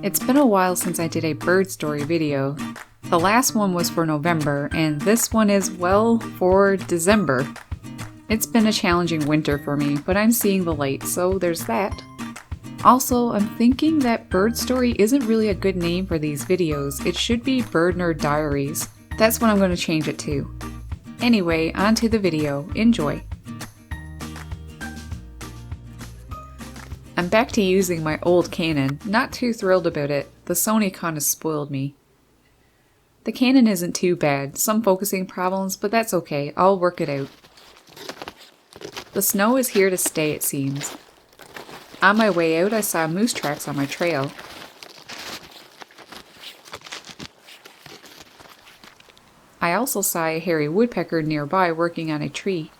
It's been a while since I did a bird story video. The last one was for November, and this one is, well, for December. It's been a challenging winter for me, but I'm seeing the light, so there's that. Also, I'm thinking that bird story isn't really a good name for these videos. It should be BirdNerd Diaries. That's what I'm going to change it to. Anyway, on to the video. Enjoy! I'm back to using my old Canon. Not too thrilled about it. The Sony kinda spoiled me. The Canon isn't too bad. Some focusing problems, but that's okay. I'll work it out. The snow is here to stay, it seems. On my way out, I saw moose tracks on my trail. I also saw a hairy woodpecker nearby working on a tree.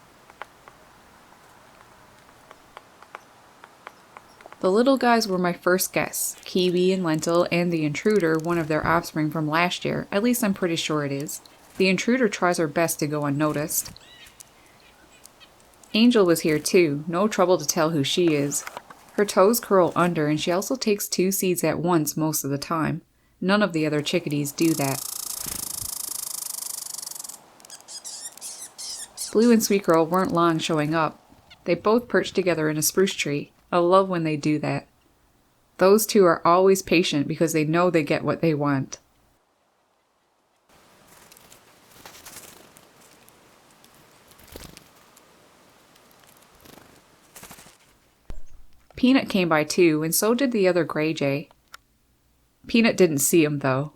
The little guys were my first guess. Kiwi and Lentil and the intruder, one of their offspring from last year. At least I'm pretty sure it is. The intruder tries her best to go unnoticed. Angel was here too. No trouble to tell who she is. Her toes curl under, and she also takes 2 seeds at once most of the time. None of the other chickadees do that. Blue and Sweet Girl weren't long showing up. They both perched together in a spruce tree. I love when they do that. Those two are always patient because they know they get what they want. Peanut came by too, and so did the other gray jay. Peanut didn't see him though.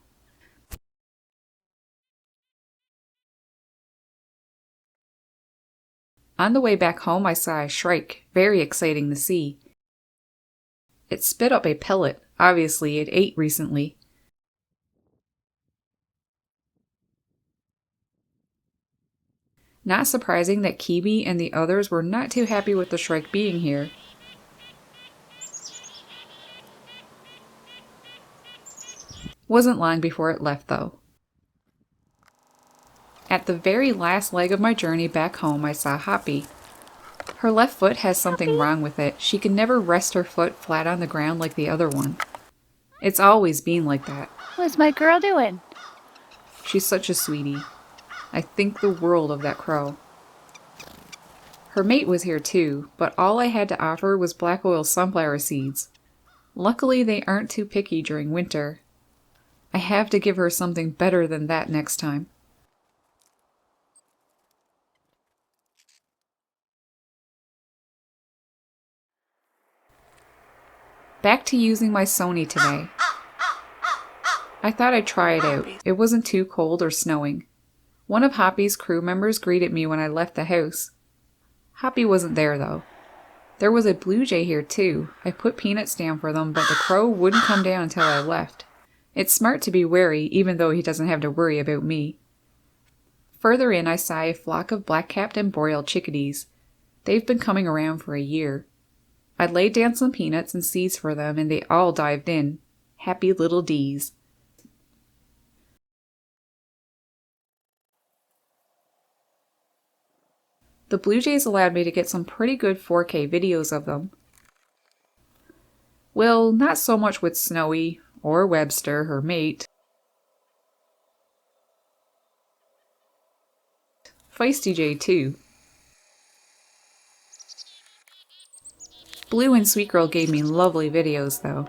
On the way back home, I saw a shrike, very exciting to see. It spit up a pellet. Obviously, it ate recently. Not surprising that Kiwi and the others were not too happy with the shrike being here. Wasn't long before it left though. At the very last leg of my journey back home, I saw Hoppy. Her left foot has something wrong with it. She can never rest her foot flat on the ground like the other one. It's always been like that. What's my girl doing? She's such a sweetie. I think the world of that crow. Her mate was here too, but all I had to offer was black oil sunflower seeds. Luckily, they aren't too picky during winter. I have to give her something better than that next time. Back to using my Sony today. I thought I'd try it out. It wasn't too cold or snowing. One of Hoppy's crew members greeted me when I left the house. Hoppy wasn't there though. There was a blue jay here too. I put peanuts down for them, but the crow wouldn't come down until I left. It's smart to be wary, even though he doesn't have to worry about me. Further in, I saw a flock of black-capped and boreal chickadees. They've been coming around for a year. I laid down some peanuts and seeds for them, and they all dived in. Happy little D's. The blue jays allowed me to get some pretty good 4K videos of them. Well, not so much with Snowy, or Webster, her mate. Feisty Jay too. Blue and Sweet Girl gave me lovely videos though.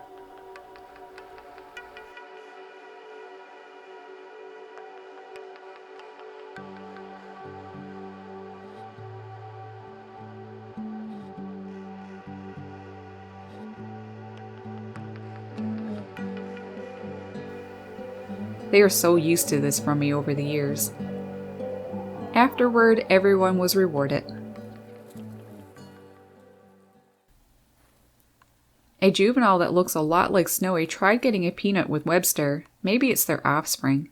They are so used to this from me over the years. Afterward, everyone was rewarded. A juvenile that looks a lot like Snowy tried getting a peanut with Webster. Maybe it's their offspring.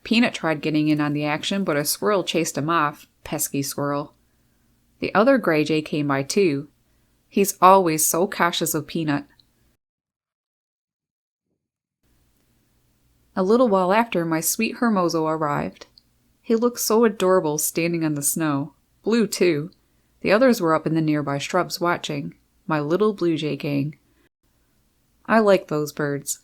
Peanut tried getting in on the action, but a squirrel chased him off. Pesky squirrel. The other gray jay came by too. He's always so cautious of Peanut. A little while after, my sweet Hermoso arrived. He looked so adorable standing on the snow. Blue too. The others were up in the nearby shrubs watching. My little blue jay gang. I like those birds.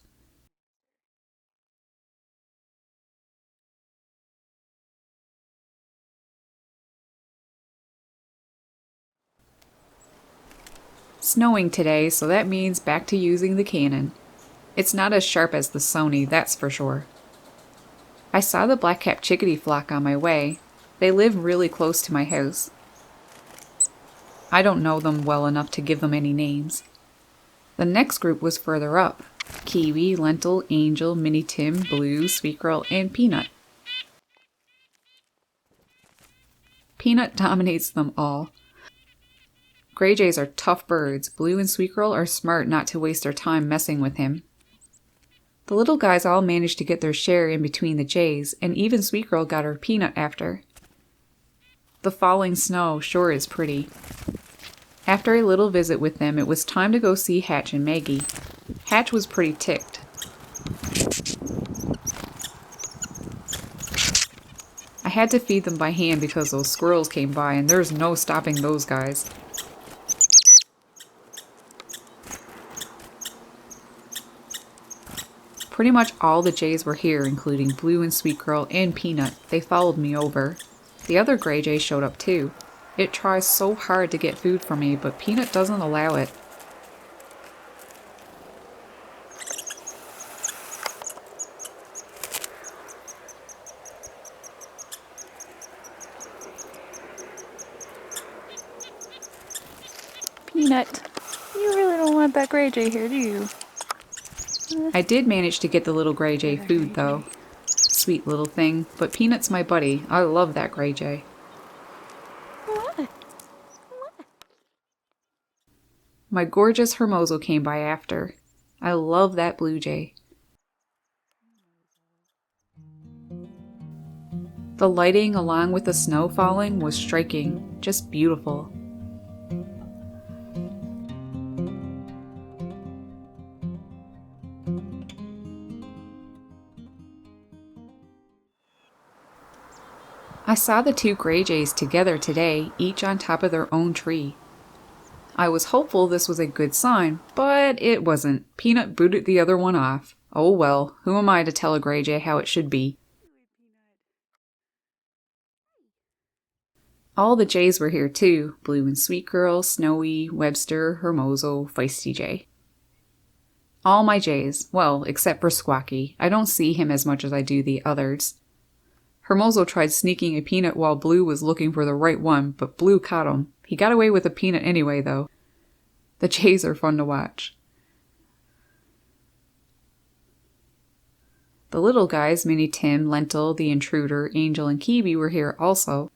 Snowing today, so that means back to using the Canon. It's not as sharp as the Sony, that's for sure. I saw the black-capped chickadee flock on my way. They live really close to my house. I don't know them well enough to give them any names. The next group was further up. Kiwi, Lentil, Angel, Minnie Tim, Blue, Sweet Girl, and Peanut. Peanut dominates them all. Gray jays are tough birds. Blue and Sweet Girl are smart not to waste their time messing with him. The little guys all managed to get their share in between the jays, and even Sweet Girl got her peanut after. The falling snow sure is pretty. After a little visit with them, it was time to go see Hatch and Maggie. Hatch was pretty ticked. I had to feed them by hand because those squirrels came by, and there's no stopping those guys. Pretty much all the jays were here, including Blue and Sweet Girl and Peanut. They followed me over. The other gray jay showed up too. It tries so hard to get food from me, but Peanut doesn't allow it. Peanut, you really don't want that gray jay here, do you? I did manage to get the little gray jay food, though. Sweet little thing, but Peanut's my buddy. I love that gray jay. My gorgeous Hermoso came by after. I love that blue jay. The lighting along with the snow falling was striking, just beautiful. I saw the two gray jays together today, each on top of their own tree. I was hopeful this was a good sign, but it wasn't. Peanut booted the other one off. Oh well, who am I to tell a gray jay how it should be? All the jays were here too. Blue and Sweet Girl, Snowy, Webster, Hermoso, Feisty Jay. All my jays, well, except for Squawky. I don't see him as much as I do the others. Hermoso tried sneaking a peanut while Blue was looking for the right one, but Blue caught him. He got away with a peanut anyway, though. The jays are fun to watch. The little guys, Minnie Tim, Lentil, the Intruder, Angel, and Kiwi were here also,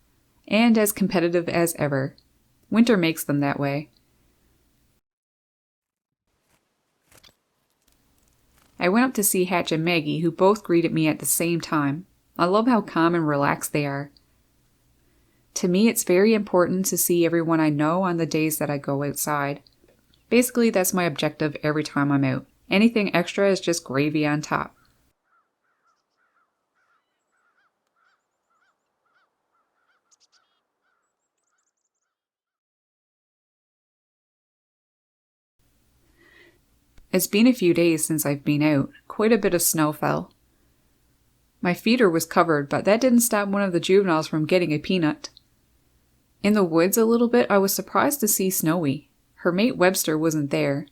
and as competitive as ever. Winter makes them that way. I went up to see Hatch and Maggie, who both greeted me at the same time. I love how calm and relaxed they are. To me, it's very important to see everyone I know on the days that I go outside. Basically, that's my objective every time I'm out. Anything extra is just gravy on top. It's been a few days since I've been out. Quite a bit of snow fell. My feeder was covered, but that didn't stop one of the juveniles from getting a peanut. In the woods a little bit, I was surprised to see Snowy. Her mate Webster wasn't there.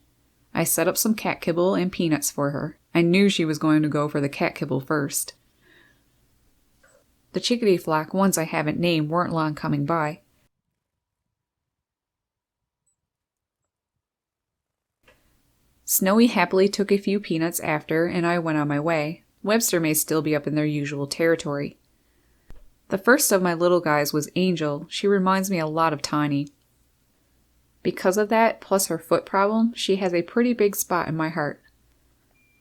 I set up some cat kibble and peanuts for her. I knew she was going to go for the cat kibble first. The chickadee flock, ones I haven't named, weren't long coming by. Snowy happily took a few peanuts after, and I went on my way. Webster may still be up in their usual territory. The first of my little guys was Angel. She reminds me a lot of Tiny. Because of that, plus her foot problem, she has a pretty big spot in my heart.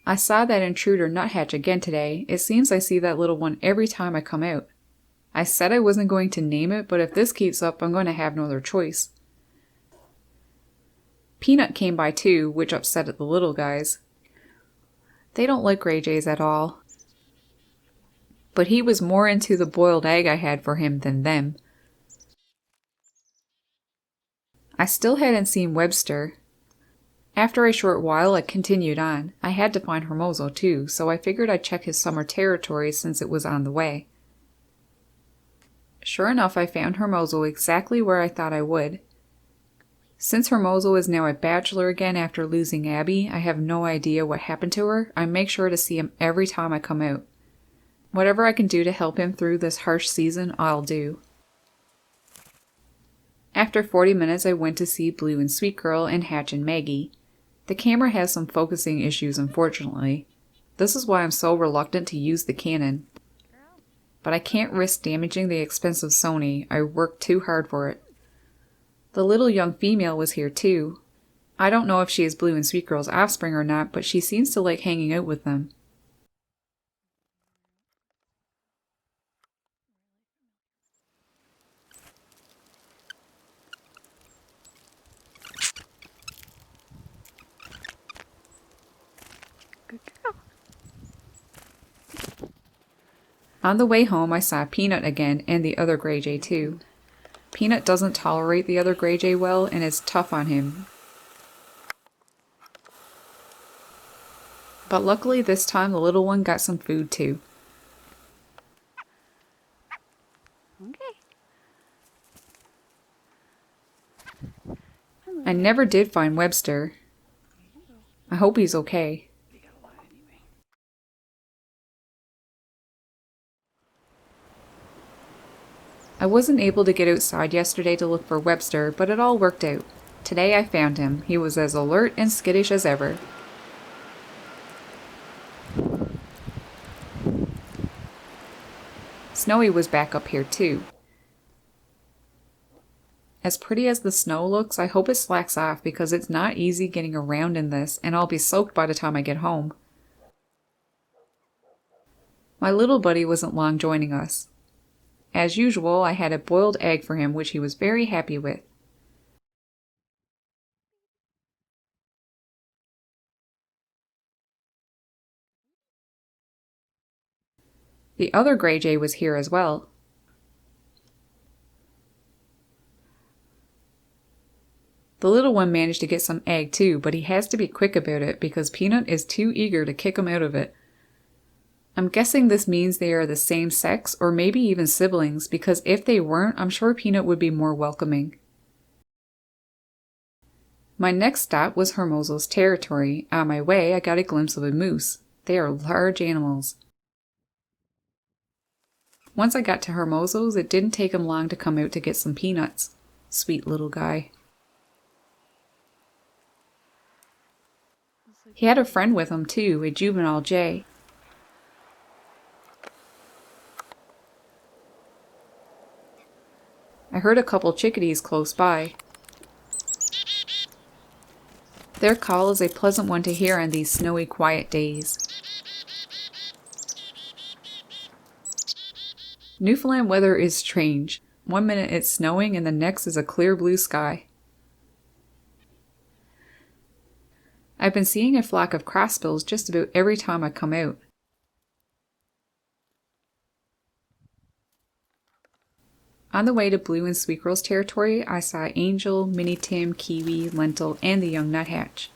I saw that Intruder nuthatch again today. It seems I see that little one every time I come out. I said I wasn't going to name it, but if this keeps up, I'm going to have no other choice. Peanut came by too, which upset the little guys. They don't like gray jays at all. But he was more into the boiled egg I had for him than them. I still hadn't seen Webster. After a short while, I continued on. I had to find Hermoso too, so I figured I'd check his summer territory since it was on the way. Sure enough, I found Hermoso exactly where I thought I would. Since Hermoso is now a bachelor again after losing Abby, I have no idea what happened to her. I make sure to see him every time I come out. Whatever I can do to help him through this harsh season, I'll do. After 40 minutes, I went to see Blue and Sweet Girl and Hatch and Maggie. The camera has some focusing issues, unfortunately. This is why I'm so reluctant to use the Canon. But I can't risk damaging the expensive Sony. I worked too hard for it. The little young female was here too. I don't know if she is Blue and Sweet Girl's offspring or not, but she seems to like hanging out with them. Good girl. On the way home, I saw Peanut again and the other Grey Jay too. Peanut doesn't tolerate the other Grey Jay well and is tough on him. But luckily this time the little one got some food too. Okay. I never did find Webster. I hope he's okay. I wasn't able to get outside yesterday to look for Webster, but it all worked out. Today I found him. He was as alert and skittish as ever. Snowy was back up here too. As pretty as the snow looks, I hope it slacks off because it's not easy getting around in this and I'll be soaked by the time I get home. My little buddy wasn't long joining us. As usual, I had a boiled egg for him, which he was very happy with. The other Grey Jay was here as well. The little one managed to get some egg too, but he has to be quick about it because Peanut is too eager to kick him out of it. I'm guessing this means they are the same sex or maybe even siblings, because if they weren't, I'm sure Peanut would be more welcoming. My next stop was Hermoso's territory. On my way, I got a glimpse of a moose. They are large animals. Once I got to Hermoso's, it didn't take him long to come out to get some peanuts. Sweet little guy. He had a friend with him too, a juvenile jay. I heard a couple chickadees close by. Their call is a pleasant one to hear on these snowy, quiet days. Newfoundland weather is strange. One minute it's snowing and the next is a clear blue sky. I've been seeing a flock of crossbills just about every time I come out. On the way to Blue and Sweet Girl's territory, I saw Angel, Minnie Tim, Kiwi, Lentil, and the young nuthatch.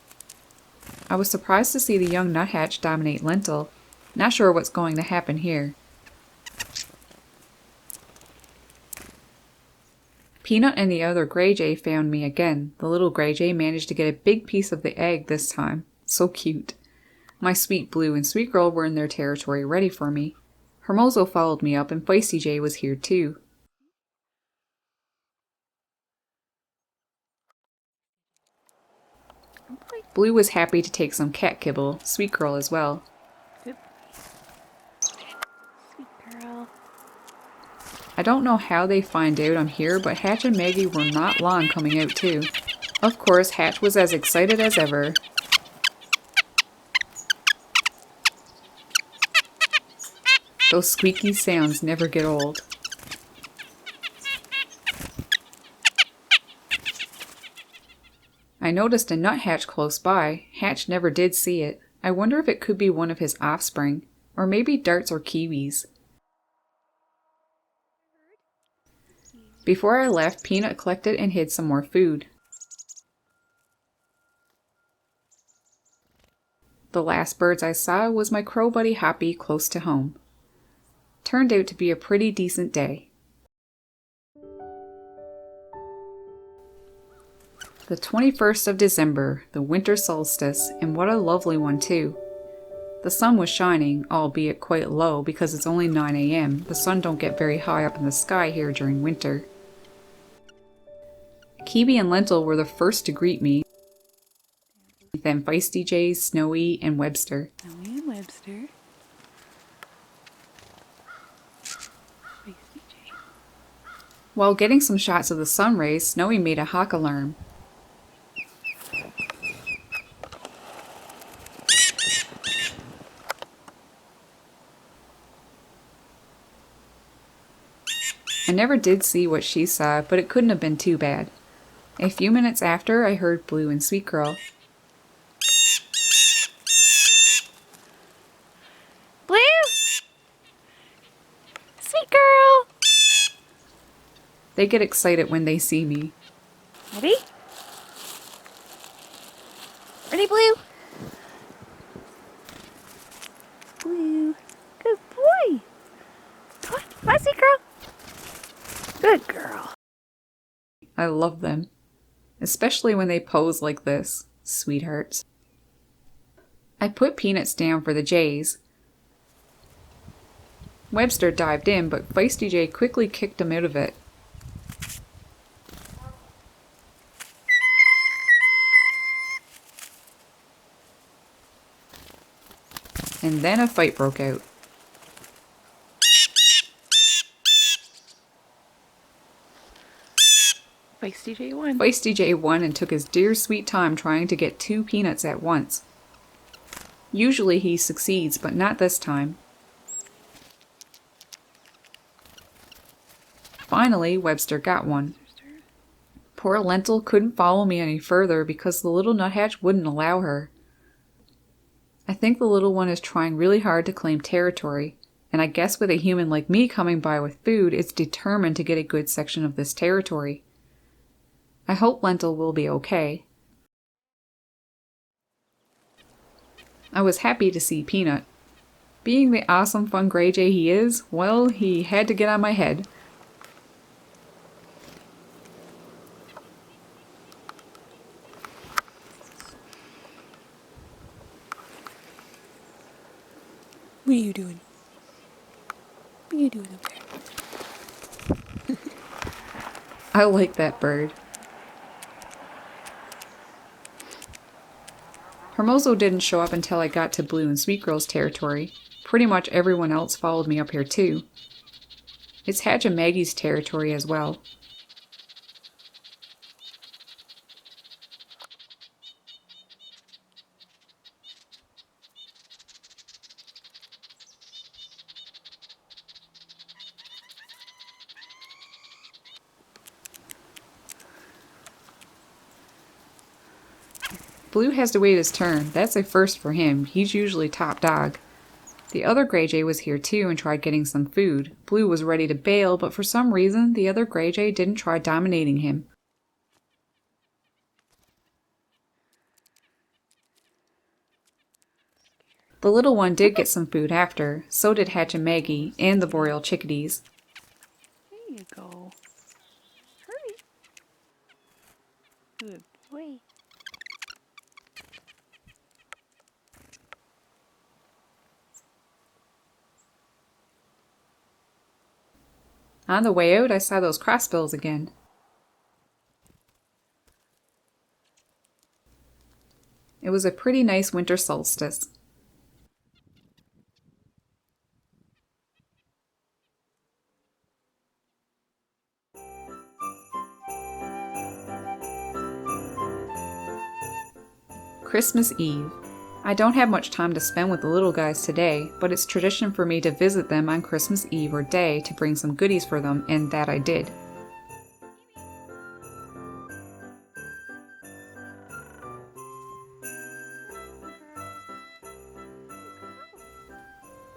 I was surprised to see the young nuthatch dominate Lentil. Not sure what's going to happen here. Peanut and the other Grey Jay found me again. The little Grey Jay managed to get a big piece of the egg this time. So cute. My sweet Blue and Sweet Girl were in their territory ready for me. Hermoso followed me up and Feisty Jay was here too. Blue was happy to take some cat kibble, Sweet Girl as well. Good. Sweet girl. I don't know how they find out I'm here, but Hatch and Maggie were not long coming out too. Of course, Hatch was as excited as ever. Those squeaky sounds never get old. I noticed a nuthatch close by. Hatch never did see it. I wonder if it could be one of his offspring, or maybe darts or kiwis. Before I left, Peanut collected and hid some more food. The last birds I saw was my crow buddy Hoppy close to home. Turned out to be a pretty decent day. The 21st of December, the winter solstice, and what a lovely one too. The sun was shining, albeit quite low because it's only 9 a.m. The sun don't get very high up in the sky here during winter. Kiwi and Lentil were the first to greet me, then Feisty J, Snowy, and Webster. Snowy and Webster. Feisty J. While getting some shots of the sun rays, Snowy made a hawk alarm. I never did see what she saw, but it couldn't have been too bad. A few minutes after, I heard Blue and Sweet Girl. Blue! Sweet girl! They get excited when they see me. Ready? Ready, Blue? Blue. Good boy. Come on, Sweet girl. Good girl. I love them. Especially when they pose like this. Sweethearts. I put Peanuts down for the Jays. Webster dived in, but Feisty J quickly kicked him out of it. And then a fight broke out. Feisty J won. Feisty J won and took his dear sweet time trying to get 2 peanuts at once. Usually he succeeds, but not this time. Finally, Webster got one. Poor Lentil couldn't follow me any further because the little nuthatch wouldn't allow her. I think the little one is trying really hard to claim territory, and I guess with a human like me coming by with food, it's determined to get a good section of this territory. I hope Lentil will be okay. I was happy to see Peanut. Being the awesome fun Grey Jay he is, well, he had to get on my head. What are you doing? What are you doing up there? I like that bird. Hermoso didn't show up until I got to Blue and Sweet Girl's territory. Pretty much everyone else followed me up here too. It's Hatch and Maggie's territory as well. Blue has to wait his turn. That's a first for him. He's usually top dog. The other Grey Jay was here too and tried getting some food. Blue was ready to bail, but for some reason, the other Grey Jay didn't try dominating him. The little one did get some food after. So did Hatch and Maggie, and the Boreal chickadees. There you go. Hurry. Good boy. On the way out, I saw those crossbills again. It was a pretty nice winter solstice. Christmas Eve. I don't have much time to spend with the little guys today, but it's tradition for me to visit them on Christmas Eve or day to bring some goodies for them, and that I did.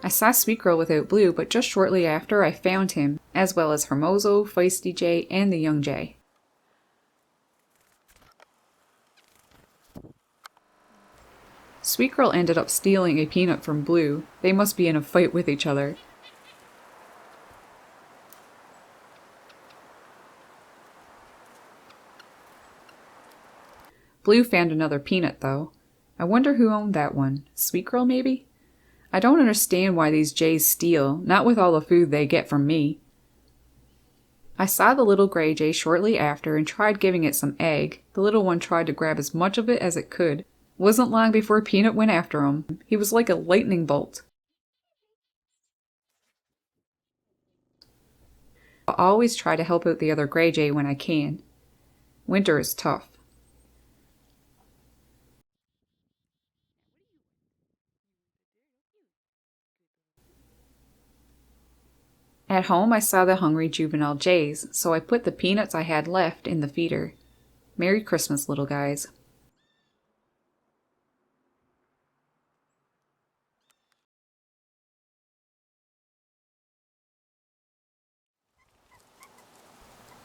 I saw Sweet Girl without Blue, but just shortly after I found him, as well as Hermoso, Feisty J, and the young Jay. Sweet Girl ended up stealing a peanut from Blue. They must be in a fight with each other. Blue found another peanut, though. I wonder who owned that one. Sweet Girl, maybe? I don't understand why these jays steal, not with all the food they get from me. I saw the little gray jay shortly after and tried giving it some egg. The little one tried to grab as much of it as it could. Wasn't long before Peanut went after him. He was like a lightning bolt. I always try to help out the other gray jay when I can. Winter is tough. At home, I saw the hungry juvenile jays, so I put the peanuts I had left in the feeder. Merry Christmas, little guys.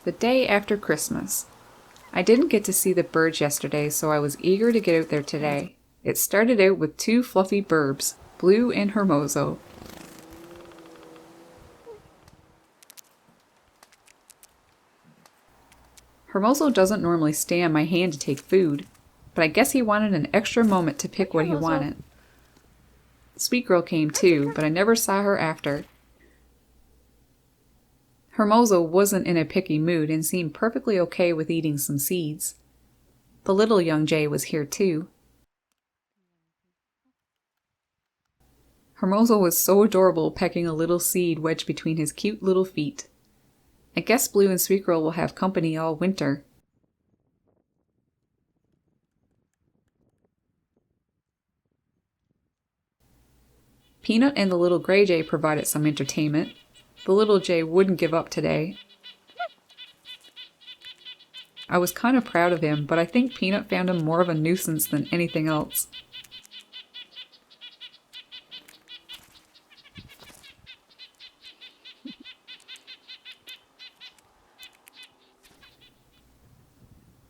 The day after Christmas. I didn't get to see the birds yesterday, so I was eager to get out there today. It started out with two fluffy burbs, Blue and Hermoso. Hermoso doesn't normally stay on my hand to take food, but I guess he wanted an extra moment to pick what he wanted. Sweet Girl came too, but I never saw her after. Hermoso wasn't in a picky mood and seemed perfectly okay with eating some seeds. The little young jay was here too. Hermoso was so adorable, pecking a little seed wedged between his cute little feet. I guess Blue and Sweet Girl will have company all winter. Peanut and the little gray jay provided some entertainment. The little jay wouldn't give up today. I was kind of proud of him, but I think Peanut found him more of a nuisance than anything else.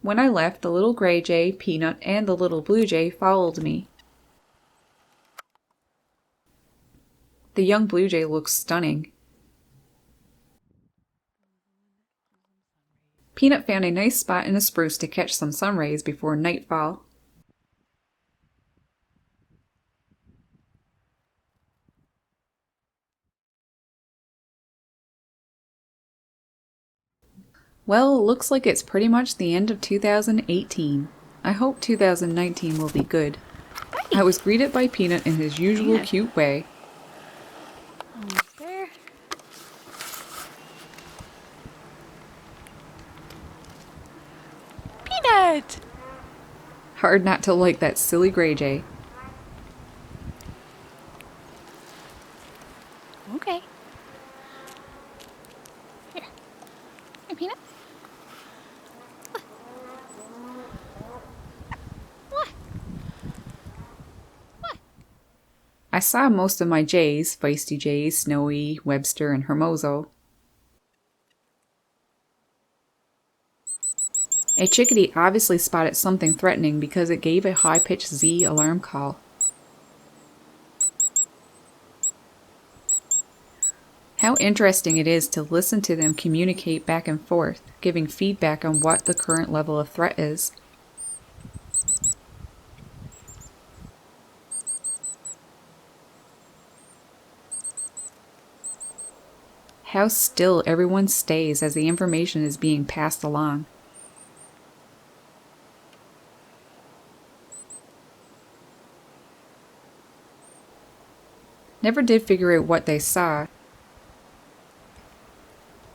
When I left, the little gray jay, Peanut, and the little blue jay followed me. The young blue jay looks stunning. Peanut found a nice spot in a spruce to catch some sun rays before nightfall. Well, looks like it's pretty much the end of 2018. I hope 2019 will be good. I was greeted by Peanut in his usual cute way. Almost there. Peanut! Hard not to like that silly gray jay. Okay. Here. Here, Peanut. I saw most of my jays, Feisty Jays, Snowy, Webster, and Hermoso. A chickadee obviously spotted something threatening because it gave a high-pitched Z alarm call. How interesting it is to listen to them communicate back and forth, giving feedback on what the current level of threat is. How still everyone stays as the information is being passed along. Never did figure out what they saw.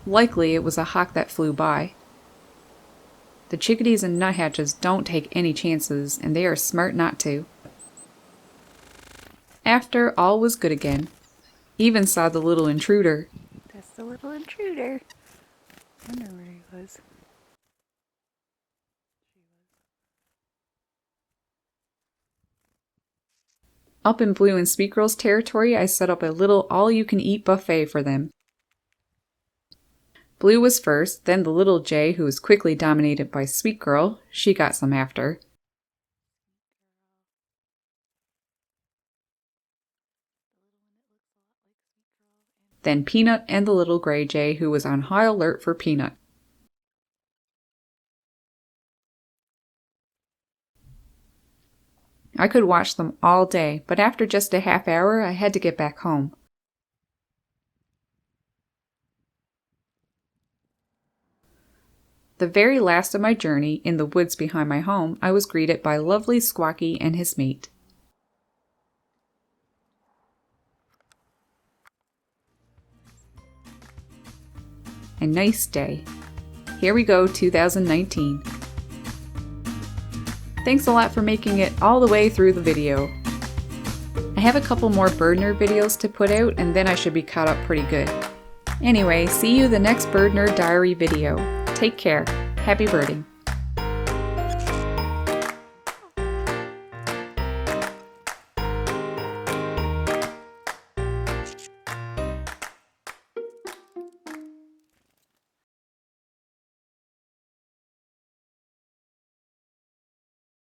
Likely it was a hawk that flew by. The chickadees and nuthatches don't take any chances, and they are smart not to. After, all was good again. Even saw the little intruder. That's the little intruder. I wonder where he was. Up in Blue and Sweet Girl's territory, I set up a little all-you-can-eat buffet for them. Blue was first, then the little jay, who was quickly dominated by Sweet Girl. She got some after. then Peanut and the little gray jay who was on high alert for Peanut. I could watch them all day, but after just a half hour, I had to get back home. The very last of my journey, in the woods behind my home, I was greeted by lovely Squawky and his mate. A nice day. Here we go, 2019. Thanks a lot for making it all the way through the video. I have a couple more bird nerd videos to put out and then I should be caught up pretty good. Anyway, see you the next bird nerd diary video. Take care. Happy birding.